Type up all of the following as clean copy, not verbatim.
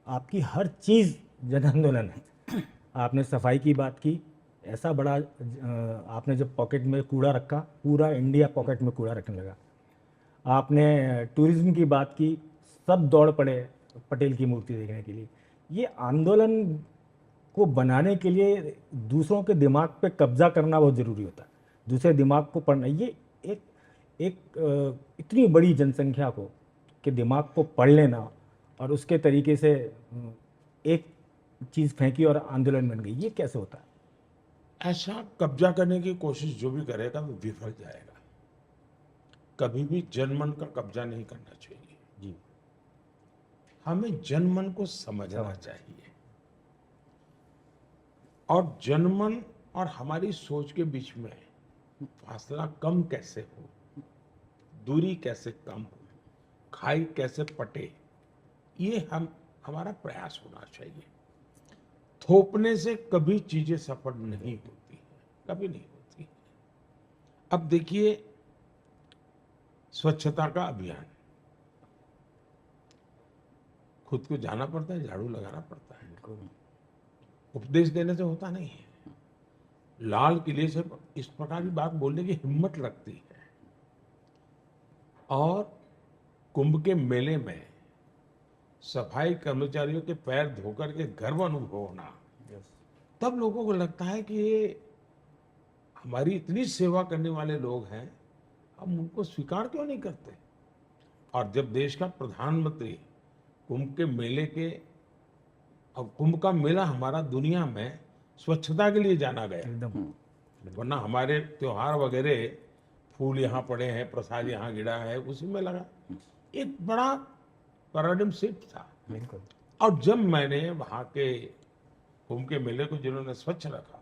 आपकी हर चीज़ जन आंदोलन है। आपने सफाई की बात की, ऐसा बड़ा आपने जब पॉकेट में कूड़ा रखा, पूरा इंडिया पॉकेट में कूड़ा रखने लगा। आपने टूरिज्म की बात की, सब दौड़ पड़े पटेल की मूर्ति देखने के लिए। ये आंदोलन को बनाने के लिए दूसरों के दिमाग पे कब्जा करना बहुत ज़रूरी होता है, दूसरे दिमाग को पढ़ना। ये एक एक इतनी बड़ी जनसंख्या को के दिमाग को पढ़ लेना और उसके तरीके से एक चीज़ फेंकी और आंदोलन बन गई, ये कैसे होता है? ऐसा कब्जा करने की कोशिश जो भी करेगा वो विफल जाएगा। कभी भी जनमन का कब्जा नहीं करना चाहिए। जी। हमें जनमन को समझना समझ। चाहिए और जनमन और हमारी सोच के बीच में फासला कम कैसे हो, दूरी कैसे कम हो, खाई कैसे पटे, ये हमारा प्रयास होना चाहिए। थोपने से कभी चीजें सफल नहीं होती है, कभी नहीं होती है। अब देखिए स्वच्छता का अभियान, खुद को जाना पड़ता है, झाड़ू लगाना पड़ता है। उपदेश देने से होता नहीं है। लाल किले से इस प्रकार की बात बोलने की हिम्मत लगती है। और कुंभ के मेले में सफाई कर्मचारियों के पैर धोकर के गर्व अनुभव होना, तब लोगों को लगता है कि ये हमारी इतनी सेवा करने वाले लोग हैं, हम उनको स्वीकार क्यों नहीं करते। और जब देश का प्रधानमंत्री कुंभ के मेले के, अब कुंभ का मेला हमारा दुनिया में स्वच्छता के लिए जाना गया, एकदम। वरना हमारे त्योहार वगैरह फूल यहाँ पड़े हैं, प्रसाद यहाँ गिरा है, उसी में लगा। एक बड़ा पैराडिम शिफ्ट था। बिल्कुल। और जब मैंने वहाँ के कुंभ के मेले को जिन्होंने स्वच्छ रखा,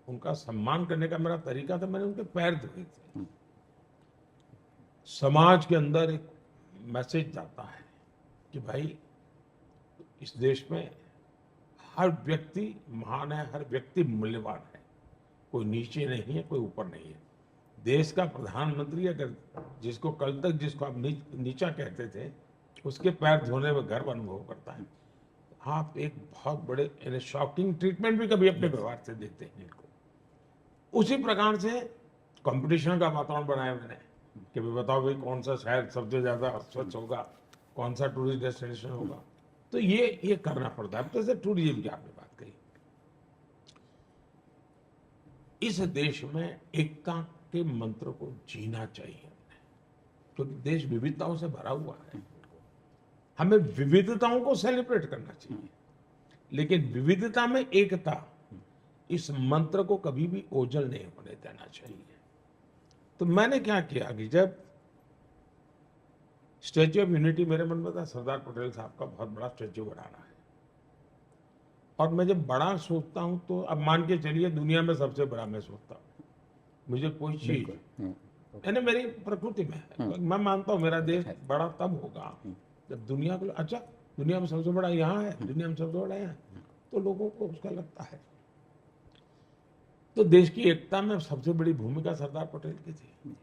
उनका सम्मान करने का मेरा तरीका था, मैंने उनके पैर धोए थे। समाज के अंदर एक मैसेज जाता है कि भाई इस देश में हर व्यक्ति महान है, हर व्यक्ति मूल्यवान है, कोई नीचे नहीं है, कोई ऊपर नहीं है। देश का प्रधानमंत्री अगर जिसको कल तक जिसको आप नीचा कहते थे, उसके पैर धोने में गर्व अनुभव करता है, आप एक बहुत बड़े शॉकिंग ट्रीटमेंट भी कभी अपने व्यवहार से देते हैं इनको। उसी प्रकार से कंपटीशन का वातावरण बनाया मैंने कि भाई बताओ भाई कौन सा शहर सबसे ज्यादा स्वच्छ होगा, कौन सा टूरिस्ट डेस्टिनेशन होगा। तो ये करना पड़ता है। जैसे टूरिज्म की आपने बात कही, इस देश में एकता के मंत्र को जीना चाहिए, क्योंकि देश विविधताओं से भरा हुआ है। हमें विविधताओं को सेलिब्रेट करना चाहिए, लेकिन विविधता में एकता, इस मंत्र को कभी भी ओझल नहीं होने देना चाहिए। तो मैंने क्या किया कि जब स्टैच्यू ऑफ यूनिटी मेरे मन में था, सरदार पटेल साहब का बहुत बड़ा स्टैच्यू बनाना है। और मैं जब बड़ा सोचता हूं तो अब मान के चलिए दुनिया में सबसे बड़ा मैं सोचता हूं। मुझे कोई चीज यानी मेरी प्रकृति में है, तो मैं मानता हूं मेरा देश बड़ा तब होगा जब दुनिया को, अच्छा दुनिया में सबसे बड़ा यहाँ है, दुनिया में सबसे बड़ा यहाँ है, तो लोगों को उसका लगता है। तो देश की एकता में सबसे बड़ी भूमिका सरदार पटेल की थी।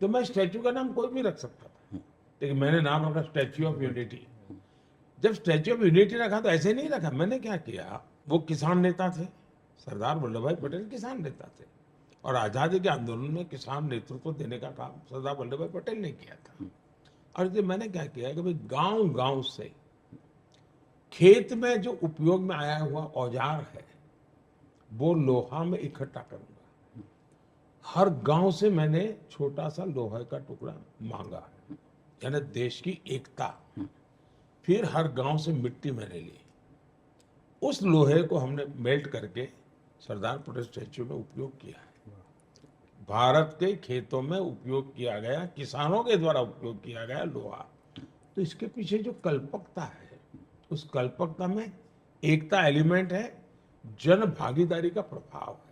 तो मैं स्टैच्यू का नाम कोई भी रख सकता था, लेकिन मैंने नाम रखा स्टैच्यू ऑफ यूनिटी। जब स्टैच्यू ऑफ यूनिटी रखा तो ऐसे नहीं रखा, मैंने क्या किया, वो किसान नेता थे, सरदार वल्लभ भाई पटेल किसान नेता थे, और आजादी के आंदोलन में किसान नेतृत्व देने का काम सरदार वल्लभ भाई पटेल ने किया था। और ये मैंने क्या किया कि भाई गांव गांव से खेत में जो उपयोग में आया हुआ औजार है वो लोहा में इकट्ठा करूंगा। हर गांव से मैंने छोटा सा लोहे का टुकड़ा मांगा, यानी देश की एकता। फिर हर गांव से मिट्टी मैंने ली, उस लोहे को हमने मेल्ट करके सरदार पटेल स्टैच्यू में उपयोग किया है। भारत के खेतों में उपयोग किया गया, किसानों के द्वारा उपयोग किया गया लोहा। तो इसके पीछे जो कल्पकता है, उस कल्पकता में एकता एलिमेंट है, जन भागीदारी का प्रभाव है।